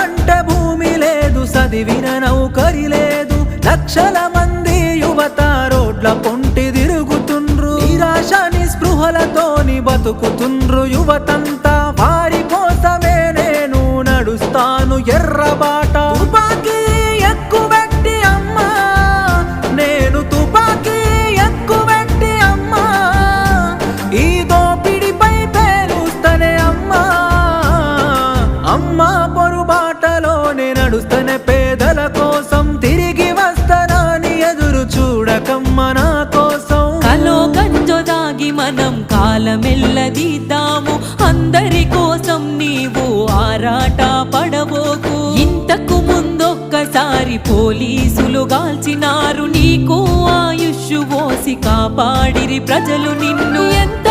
అంటే భూమి లేదు, చదివిన నౌకరి లేదు, లక్షల మంది యువత రోడ్ల పొంటి తిరుగుతుండ్రు, నిరాశ నిస్పృహలతోని బతుకుతుండ్రు యువతంతా. వారి కోసమే నేను నడుస్తాను ఎర్రబాట. తుపాకీ ఎక్కువెట్టి అమ్మా, నేను తుపాకీ ఎక్కువెట్టి అమ్మా, ఈ దోపిడిపై పేరుస్తనే అమ్మా. అమ్మా పొరుబాటలోనే నడుస్తనే పేదల కోసం, తిరిగి వస్తానని ఎదురు చూడకమ్మ నా కోసం. కలో గంజో దాగి మనం కాలమెల్లదీద్దాము, అందరి కోసం నీవు ఆరాట పడబోకు. ఇంతకు ముందొక్కసారి పోలీసులు గాల్చినారు, నీకు ఆయుష్ పోసి కాపాడిరి ప్రజలు నిన్ను. ఎంత